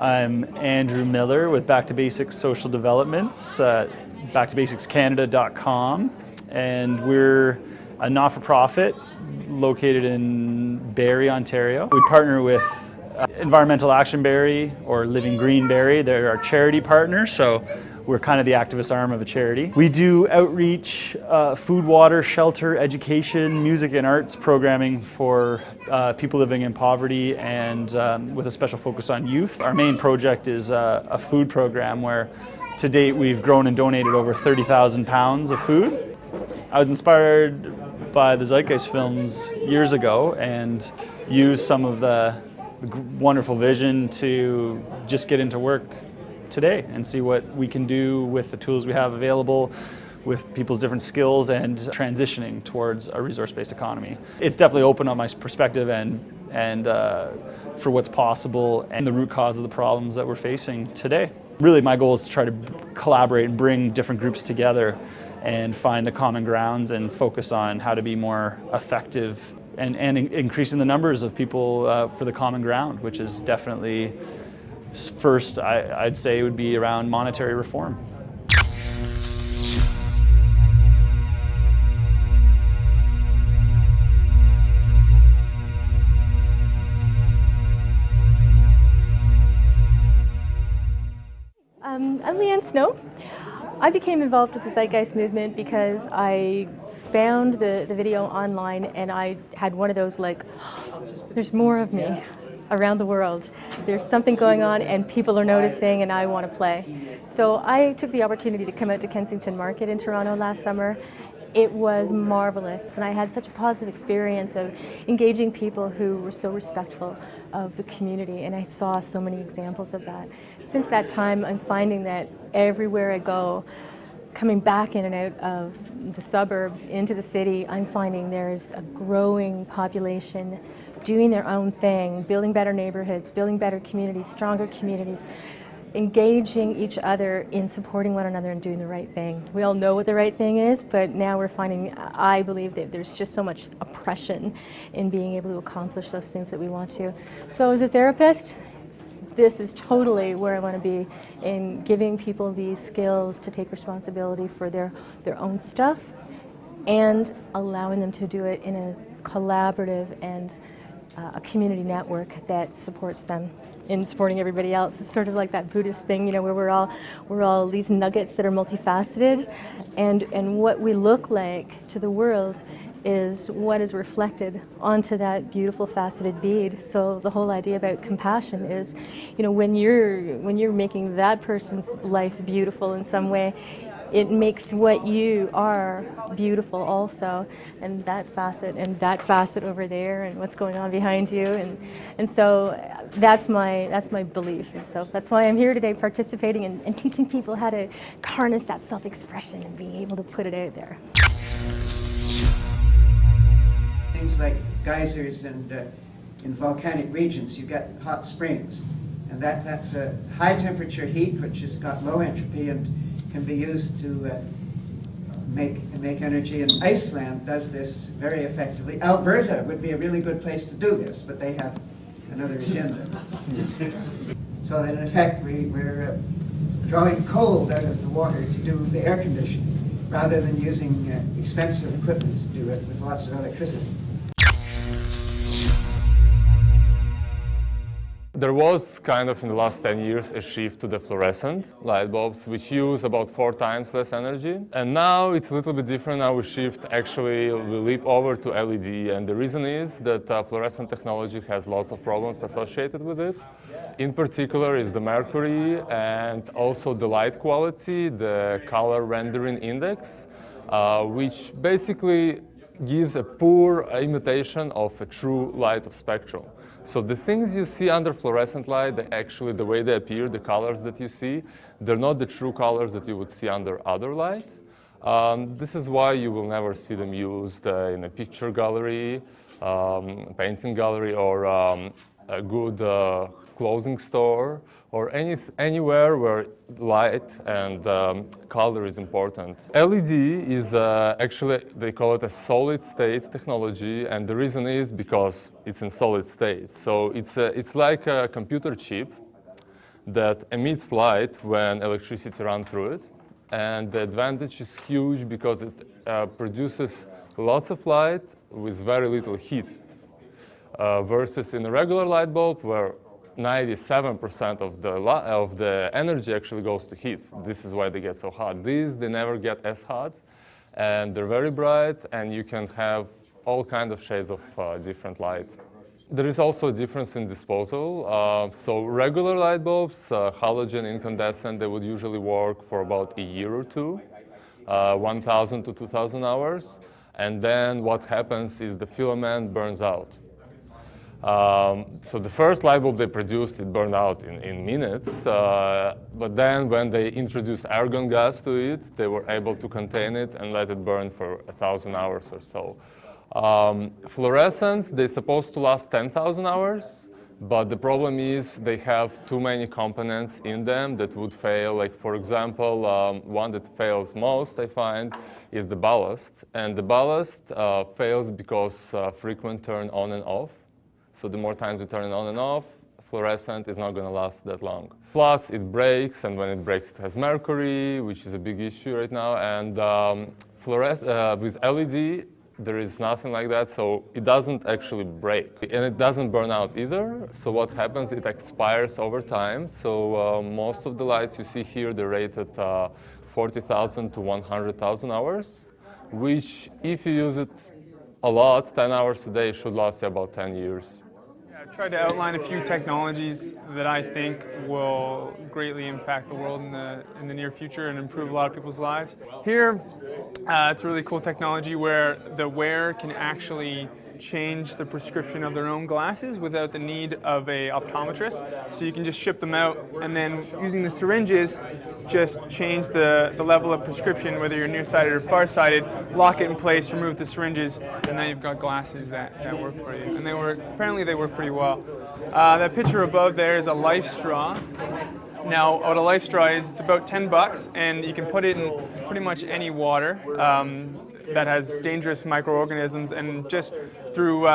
I'm Andrew Miller with Back to Basics Social Developments, backtobasicscanada.com, and we're a not-for-profit located in Barrie, Ontario. We partner with Environmental Action Barrie or Living Green Barrie. They're our charity partner, so we're kind of the activist arm of a charity. We do outreach, food, water, shelter, education, music and arts programming for people living in poverty and with a special focus on youth. Our main project is a food program where to date we've grown and donated over 30,000 pounds of food. I was inspired by the Zeitgeist films years ago and used some of the wonderful vision to just get into work today and see what we can do with the tools we have available, with people's different skills and transitioning towards a resource-based economy. It's definitely opened up my perspective and for what's possible and the root cause of the problems that we're facing today. Really, my goal is to try to collaborate and bring different groups together and find the common grounds and focus on how to be more effective and increasing the numbers of people for the common ground, which is definitely first, I'd say, would be around monetary reform. I'm Leanne Snow. I became involved with the Zeitgeist movement because I found the video online and I had one of those like, there's more of me around the world. There's something going on and people are noticing and I want to play. So I took the opportunity to come out to Kensington Market in Toronto last summer. It was marvelous and I had such a positive experience of engaging people who were so respectful of the community, and I saw so many examples of that. Since that time, I'm finding that everywhere I go, coming back in and out of the suburbs into the city, I'm finding there's a growing population doing their own thing, building better neighborhoods, building better communities, stronger communities, engaging each other in supporting one another and doing the right thing. We all know what the right thing is, but now we're finding, I believe, that there's just so much oppression in being able to accomplish those things that we want to. So as a therapist, this is totally where I want to be, in giving people these skills to take responsibility for their own stuff and allowing them to do it in a collaborative and a community network that supports them in supporting everybody else. It's sort of like that Buddhist thing, you know, where we're all these nuggets that are multifaceted, and what we look like to the world is what is reflected onto that beautiful faceted bead. So the whole idea about compassion is, you know, when you're making that person's life beautiful in some way, it makes what you are beautiful also, and that facet over there, and what's going on behind you, and so that's my belief, and so that's why I'm here today, participating and teaching people how to harness that self-expression and being able to put it out there. Things like geysers and in volcanic regions, you get hot springs, and that's a high temperature heat which has got low entropy and can be used to make energy. And Iceland does this very effectively. Alberta would be a really good place to do this, but they have another agenda. So that in effect we're drawing cold out of the water to do the air conditioning, rather than using expensive equipment to do it with lots of electricity. There was kind of in the last 10 years a shift to the fluorescent light bulbs, which use about 4 times less energy. And now it's a little bit different. Now we leap over to LED. And the reason is that fluorescent technology has lots of problems associated with it. In particular is the mercury and also the light quality, the color rendering index, which basically gives a poor imitation of a true light of spectrum. So the things you see under fluorescent light, actually the way they appear, the colors that you see, they're not the true colors that you would see under other light. This is why you will never see them used in a picture gallery, painting gallery, or a good clothing store, or anywhere where light and color is important. LED is actually, they call it a solid state technology, and the reason is because it's in solid state. So it's like a computer chip that emits light when electricity runs through it. And the advantage is huge because it produces lots of light with very little heat. Versus in a regular light bulb where 97% of the energy actually goes to heat. This is why they get so hot. These, they never get as hot, and they're very bright, and you can have all kinds of shades of different light. There is also a difference in disposal. So regular light bulbs, halogen incandescent, they would usually work for about a year or two, 1,000 to 2,000 hours. And then what happens is the filament burns out. So the first light bulb they produced, it burned out in minutes. But then when they introduced argon gas to it, they were able to contain it and let it burn for 1,000 hours or so. Fluorescents, they're supposed to last 10,000 hours, but the problem is they have too many components in them that would fail. Like, for example, one that fails most, I find, is the ballast. And the ballast fails because frequent turn on and off. So the more times you turn it on and off, fluorescent is not going to last that long. Plus, it breaks, and when it breaks, it has mercury, which is a big issue right now. And with LED, there is nothing like that, so it doesn't actually break. And it doesn't burn out either, so what happens, it expires over time. So most of the lights you see here, they're rated 40,000 to 100,000 hours, which if you use it a lot, 10 hours a day, should last you about 10 years. I've tried to outline a few technologies that I think will greatly impact the world in the near future and improve a lot of people's lives. Here, it's a really cool technology where the wearer can actually change the prescription of their own glasses without the need of a optometrist. So you can just ship them out, and then using the syringes, just change the level of prescription, whether you're nearsighted or farsighted, lock it in place, remove the syringes, and now you've got glasses that work for you. And apparently they work pretty well. That picture above there is a Life Straw. Now, what a Life Straw is, it's about $10, and you can put it in pretty much any water that has dangerous microorganisms, and just through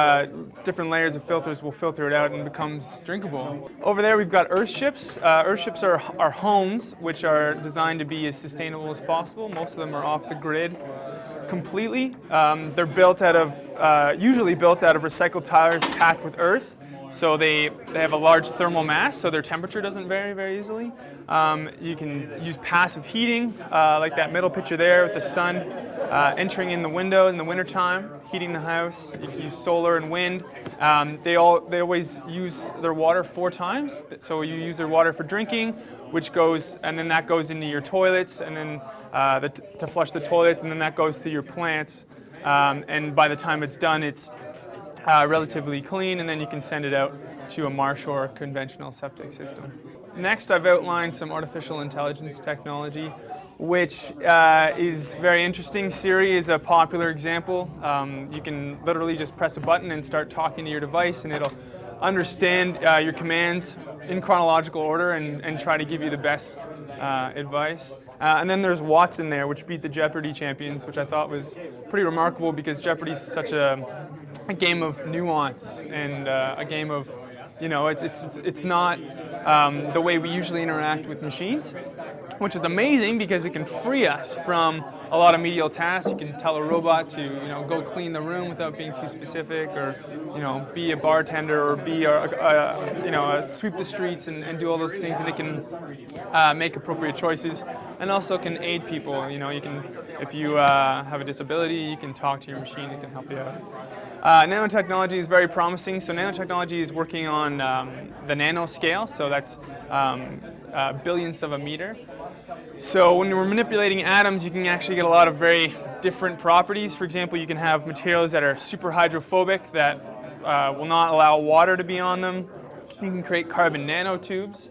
different layers of filters will filter it out and becomes drinkable. Over there we've got Earthships. Earthships are homes which are designed to be as sustainable as possible. Most of them are off the grid completely. They're built out of, usually built out of recycled tires packed with earth. So they have a large thermal mass, so their temperature doesn't vary very easily. You can use passive heating, like that middle picture there with the sun entering in the window in the wintertime, heating the house. You can use solar and wind. They always use their water 4 times. So you use their water for drinking, and then that goes into your toilets, and then to flush the toilets, and then that goes to your plants. And by the time it's done, it's relatively clean, and then you can send it out to a marsh or a conventional septic system. Next, I've outlined some artificial intelligence technology, which is very interesting. Siri is a popular example. You can literally just press a button and start talking to your device, and it'll understand your commands in chronological order and try to give you the best advice. And then there's Watson there, which beat the Jeopardy champions, which I thought was pretty remarkable because Jeopardy's such a game of nuance and a game of, it's not the way we usually interact with machines, which is amazing because it can free us from a lot of menial tasks. You can tell a robot to, go clean the room without being too specific, or, be a bartender, or be sweep the streets and do all those things, and it can make appropriate choices, and also can aid people. You can, if you have a disability, you can talk to your machine. It can help you out. Nanotechnology is very promising. So nanotechnology is working on the nanoscale, so that's billionths of a meter. So when we're manipulating atoms, you can actually get a lot of very different properties. For example, you can have materials that are super hydrophobic that will not allow water to be on them. You can create carbon nanotubes,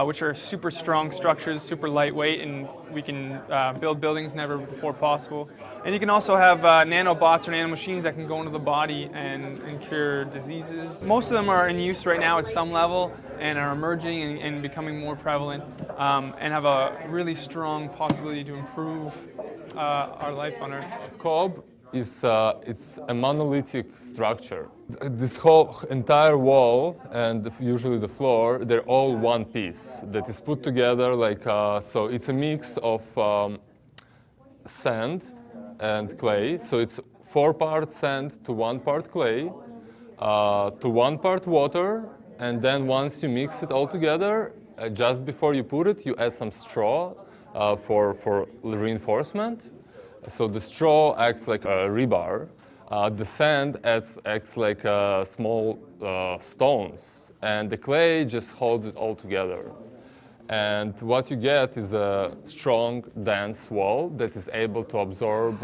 which are super strong structures, super lightweight, and we can build buildings never before possible. And you can also have nanobots or nanomachines that can go into the body and cure diseases. Most of them are in use right now at some level and are emerging and becoming more prevalent, and have a really strong possibility to improve our life on Earth. COB is it's a monolithic structure. This whole entire wall and usually the floor, they're all one piece that is put together like, so it's a mix of sand and clay. So it's 4 parts sand to 1 part clay, to 1 part water, and then once you mix it all together, just before you put it, you add some straw for reinforcement. So the straw acts like a rebar. The sand acts like small stones, and the clay just holds it all together. And what you get is a strong, dense wall that is able to absorb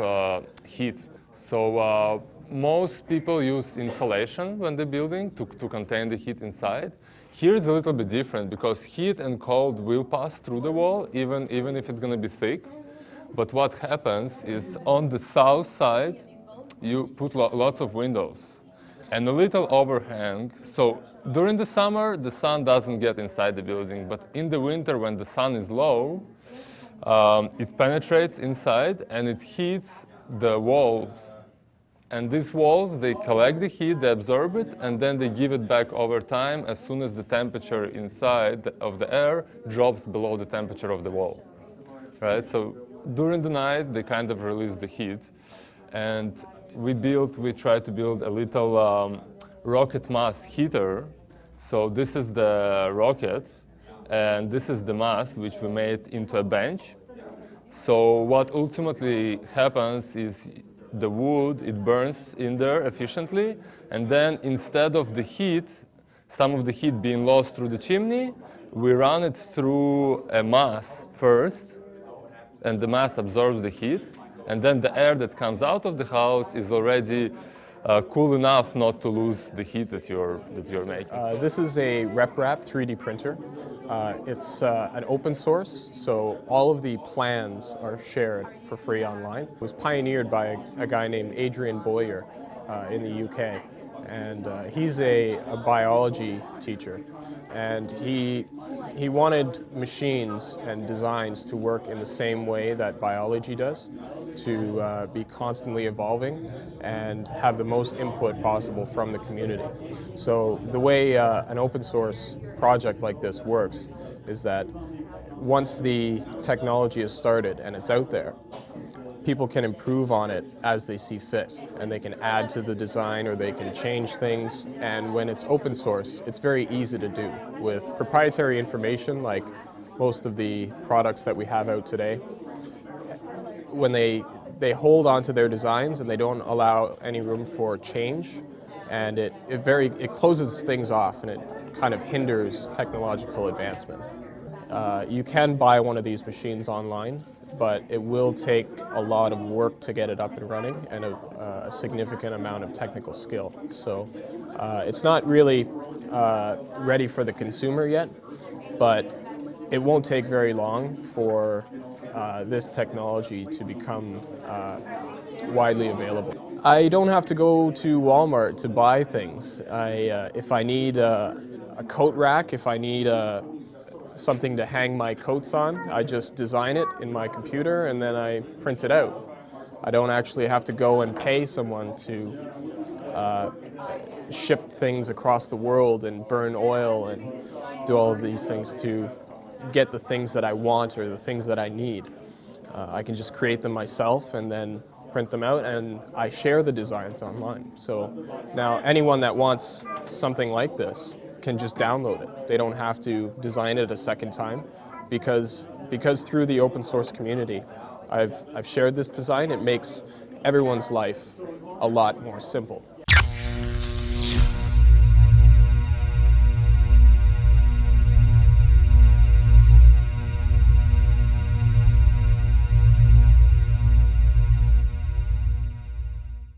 heat. So most people use insulation when they're building to contain the heat inside. Here it's a little bit different because heat and cold will pass through the wall, even if it's going to be thick. But what happens is on the south side, you put lots of windows and a little overhang. So during the summer, the sun doesn't get inside the building, but in the winter when the sun is low, it penetrates inside and it heats the walls. And these walls, they collect the heat, they absorb it, and then they give it back over time as soon as the temperature inside of the air drops below the temperature of the wall. Right? So during the night, they kind of release the heat. And we tried to build a little rocket mass heater. So this is the rocket, and this is the mast, which we made into a bench. So what ultimately happens is the wood, it burns in there efficiently, and then instead of the heat, some of the heat being lost through the chimney, we run it through a mass first, and the mass absorbs the heat, and then the air that comes out of the house is already cool enough not to lose the heat that you're making. This is a RepRap 3D printer. It's an open source, so all of the plans are shared for free online. It was pioneered by a guy named Adrian Boyer in the UK, and he's a biology teacher, and he wanted machines and designs to work in the same way that biology does, to be constantly evolving and have the most input possible from the community. So the way an open source project like this works is that once the technology is started and it's out there, people can improve on it as they see fit, and they can add to the design or they can change things. And when it's open source, it's very easy to do. With proprietary information, like most of the products that we have out today, when they hold on to their designs and they don't allow any room for change, and it closes things off and it kind of hinders technological advancement. You can buy one of these machines online, but it will take a lot of work to get it up and running and a significant amount of technical skill. So it's not really ready for the consumer yet, but it won't take very long for this technology to become widely available. I don't have to go to Walmart to buy things. If I need a coat rack, if I need something to hang my coats on, I just design it in my computer and then I print it out. I don't actually have to go and pay someone to ship things across the world and burn oil and do all of these things to get the things that I want or the things that I need. I can just create them myself and then print them out, and I share the designs online. So now anyone that wants something like this can just download it. They don't have to design it a second time, because through the open source community, I've shared this design. It makes everyone's life a lot more simple.